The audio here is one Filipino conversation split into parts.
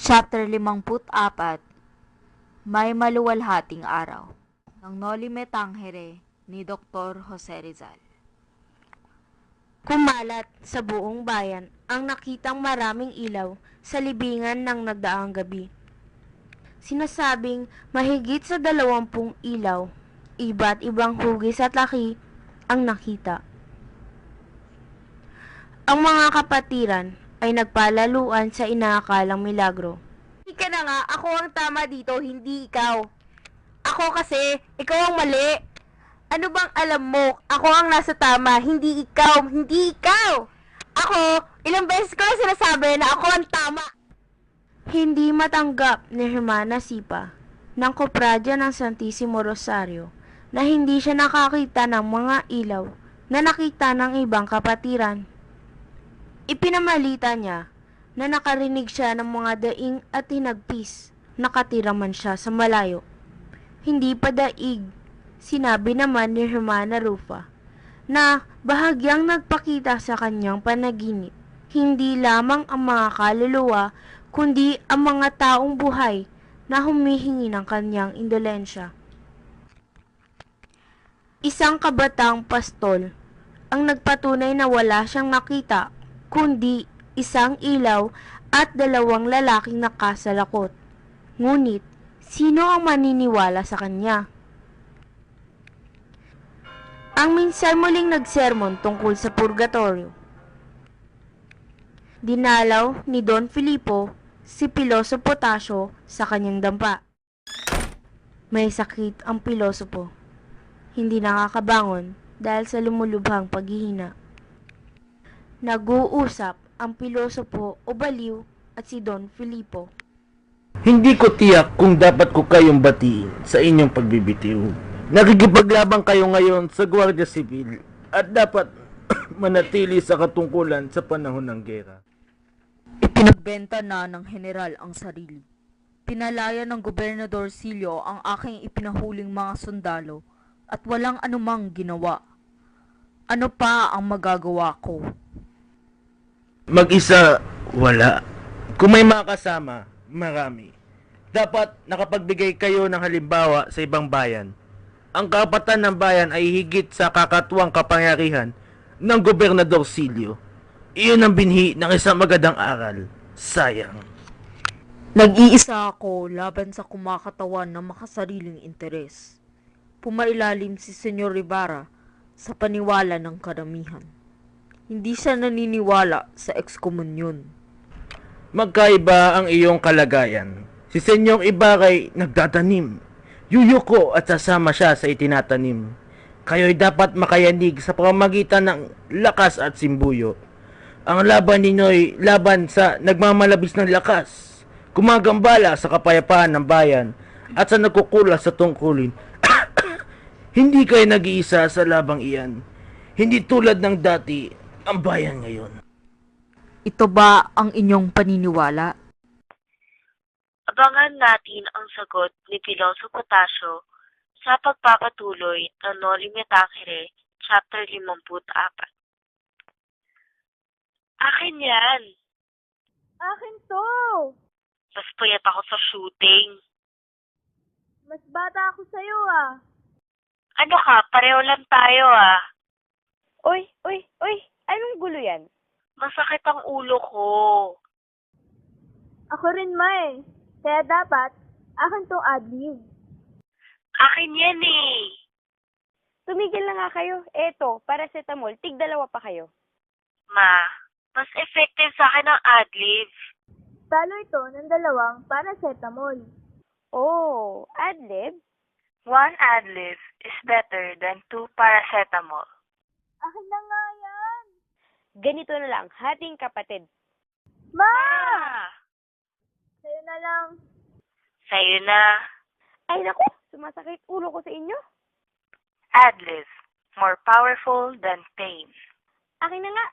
Chapter 54. May maluwalhating araw ng Noli Me Tangere ni Dr. Jose Rizal. Kumalat sa buong bayan ang nakitang maraming ilaw sa libingan ng nagdaang gabi. Sinasabing mahigit sa 20 ilaw, iba't ibang hugis at laki ang nakita. Ang mga kapatiran ay nagpalaluan sa inaakalang milagro. Hindi ka na nga, ako ang tama dito, hindi ikaw. Ako kasi, ikaw ang mali. Ano bang alam mo? Ako ang nasa tama, hindi ikaw, hindi ikaw. Ako, ilang beses ko na sinasabi na ako ang tama. Hindi matanggap ni Hermana Sipa ng kopradya ng Santissimo Rosario na hindi siya nakakita ng mga ilaw na nakita ng ibang kapatiran. Ipinamalita niya na nakarinig siya ng mga daing at hinagpis. Nakatira man siya sa malayo. Hindi pa daig. Sinabi naman ni Hermana Rufa na bahagyang nagpakita sa kanyang panaginip. Hindi lamang ang mga kaluluwa kundi ang mga taong buhay na humihingi ng kanyang indolensya. Isang kabatang pastol ang nagpatunay na wala siyang nakita kundi isang ilaw at 2 lalaking nakasalakot. Ngunit, sino ang maniniwala sa kanya? Ang minsan muling nagsermon tungkol sa purgatorio. Dinalaw ni Don Filipo si Piloso Potasio sa kanyang dampa. May sakit ang pilosopo. Hindi nakakabangon dahil sa lumulubhang paghihina. Nag-uusap ang pilosopo o baliw at si Don Filipo. Hindi ko tiyak kung dapat ko kayong batiin sa inyong pagbibitiw. Nakikipaglabang kayo ngayon sa Guardia Civil at dapat manatili sa katungkulan sa panahon ng gera. Ipinagbenta na ng general ang sarili. Pinalaya ng Gobernador Silio ang aking ipinahuling mga sundalo at walang anumang ginawa. Ano pa ang magagawa ko? Mag-isa, wala. Kung may mga kasama, marami. Dapat nakapagbigay kayo ng halimbawa sa ibang bayan. Ang karapatan ng bayan ay higit sa kakatuwang kapangyarihan ng Gobernador Silio. Iyon ang binhi ng isang magandang aral. Sayang. Nag-iisa ako laban sa kumakatawan ng makasariling interes. Pumailalim si Senyor Ibarra sa paniwala ng karamihan. Hindi siya naniniwala sa ekskomunyon. Magkaiba ang iyong kalagayan. Si Senyong Ibara'y nagtatanim. Yuyuko at sasama siya sa itinatanim. Kayo'y dapat makayanig sa pamamagitan ng lakas at simbuyo. Ang laban ninyo'y laban sa nagmamalabis ng lakas, gumagambala sa kapayapaan ng bayan at sa nagkukulas sa tungkulin. Hindi kayo nag-iisa sa labang iyan. Hindi tulad ng dati ang bayan ngayon. Ito ba ang inyong paniniwala? Abangan natin ang sagot ni Piloso Potasio sa pagpapatuloy ng Noli Me Tangere, Chapter 54. Akin yan! Akin to! Mas puyat ako sa shooting. Mas bata ako sa'yo ah. Ano ka? Pareho lang tayo ah. Uy! Anong gulo yan? Masakit ang ulo ko. Ako rin ma eh. Kaya dapat, akin tong ad-lib. Akin yan eh. Tumigil na nga kayo. Eto, paracetamol, tig-2 pa kayo. Ma, mas effective sa akin ang adlib. Talo ito ng 2 paracetamol. Oh, adlib? 1 adlib is better than 2 paracetamol. Akin na nga yan! Ganito na lang, hating kapatid. Ma! Ah, Sa'yo na lang. sa'yo na. Ay naku, sumasakit ulo ko sa inyo. Adlib, more powerful than pain. Akin na nga.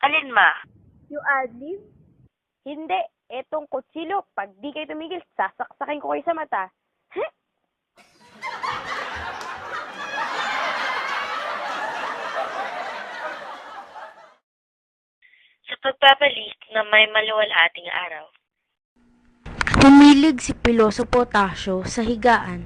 Alin ma? Yung ad-lib? Hindi, etong kutsilo, pag di kayo tumigil, sasaksakin ko kayo sa mata. Heh? Sa pagbabalik na may maluwalhating araw. Humilig si Piloso Potasio sa higaan.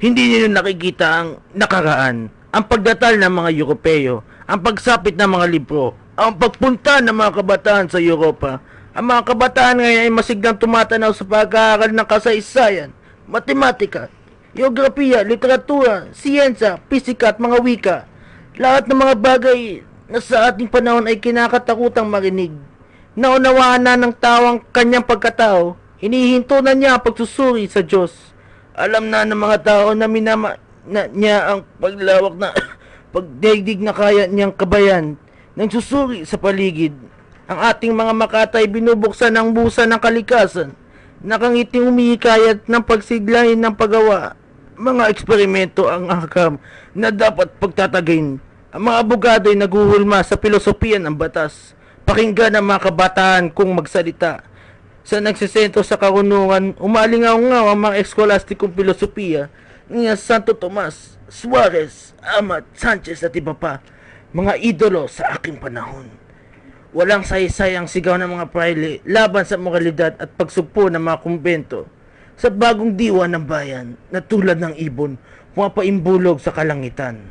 Hindi ninyo nakikita ang nakaraan, ang pagdatal ng mga Europeo, ang pagsapit ng mga libro, ang pagpunta ng mga kabataan sa Europa. Ang mga kabataan ngayon ay masiglang tumatanaw sa pag-aaral ng kasaysayan, matematika, geografiya, literatura, siyensya, pisika at mga wika. Lahat ng mga bagay na sa ating panahon ay kinakatakutang marinig. Naunawaan na ng tao ang kanyang pagkatao, hinihinto na niya ang pagsusuri sa Diyos. Alam na ng mga tao na niya ang paglawak na pagdaigdig na kaya niyang kabayan ng susuri sa paligid. Ang ating mga makatay binubuksan ang busa ng kalikasan, nakangiting umihikayat ng pagsiglahin ng paggawa. Mga eksperimento ang akam na dapat pagtatagayin. Ang mga abogado ay naguhulma sa filosofiya ng batas. Pakinggan ang mga kabataan kung magsalita. Sa nagsisentro sa karunungan, umalingaw-ngaw ang mga eskolastikong filosofiya ni Santo Tomas, Suarez, Amat, Sanchez at iba pa, mga idolo sa aking panahon. Walang saysay ang sigaw ng mga praile laban sa moralidad at pagsugpo ng mga kumbento sa bagong diwa ng bayan na tulad ng ibon pumapaimbulog sa kalangitan.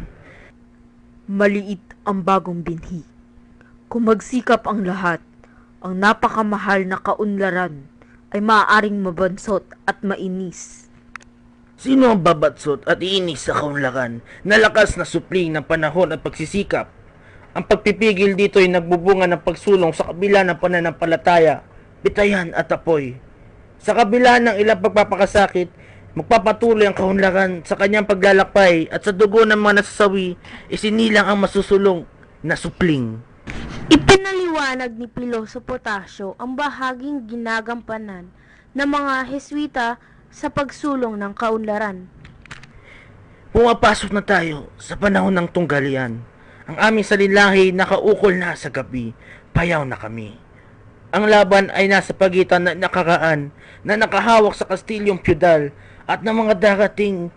Maliit ang bagong binhi. Kung magsikap ang lahat, ang napakamahal na kaunlaran ay maaaring mabansot at mainis. Sino ang babatsot at iinis sa kaunlaran na lakas na supling ng panahon at pagsisikap? Ang pagpipigil dito ay nagbubunga ng pagsulong sa kabila ng pananampalataya, bitayan at apoy. Sa kabila ng ilang pagpapakasakit, magpapatuloy ang kaunlaran sa kanyang paglalakbay at sa dugo ng mga nasasawi, isinilang ang masusulong na supling. Ipinaliwanag ni Piloso Potasio ang bahaging ginagampanan ng mga Heswita sa pagsulong ng kaunlaran. Pumapasok na tayo sa panahon ng tunggalian. Ang aming salinlahi nakaukol na sa gabi, payaw na kami. Ang laban ay nasa pagitan na nakaraan na nakahawak sa kastilyong feudal at ng mga darating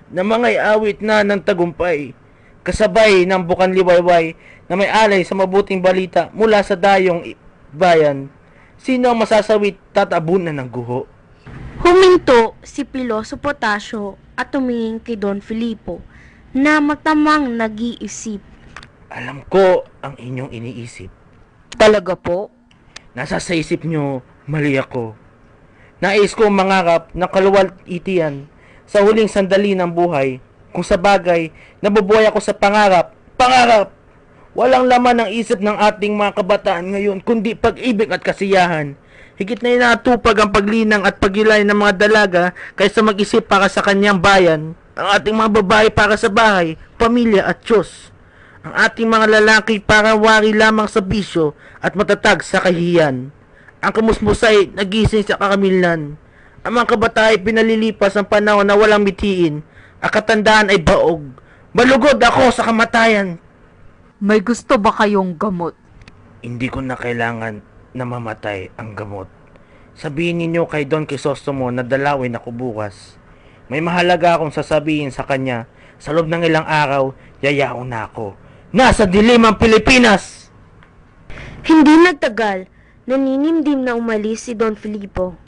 na mga awit na ng tagumpay, kasabay ng bukan liwayway na may alay sa mabuting balita mula sa dayong bayan. Sino ang masasawit tatabunan ng guho? Huminto si Piloso Potasio at tumingin kay Don Filipo na matamang nag-iisip. Alam ko ang inyong iniisip. Talaga po? Nasa sa isip nyo, mali ako. Nais ko mangarap ng kaluwalhatian sa huling sandali ng buhay. Kung sa bagay, nabubuhay ako sa pangarap. Pangarap! Walang laman ng isip ng ating mga kabataan ngayon, kundi pag-ibig at kasiyahan. Higit na inatupag ang paglinang at pagilay ng mga dalaga kaysa mag-isip para sa kanyang bayan. Ang ating mga babae para sa bahay, pamilya at Diyos. Ang ating mga lalaki para wari lamang sa bisyo at matatag sa kahihiyan. Ang kamusmusay nagising sa kakamilnan. Ang mga kabataan ay pinalilipas ang panahon na walang mitiin. Ang katandaan ay baog. Malugod ako sa kamatayan. May gusto ba kayong gamot? Hindi ko na kailangan na mamatay ang gamot. Sabihin ninyo kay Don Crisostomo na dalawin ako bukas. May mahalaga akong sasabihin sa kanya. Sa loob ng ilang araw, yayaon na ako. Nasa dilim ang Pilipinas! Hindi nagtagal, naninimdim na umalis si Don Filipo.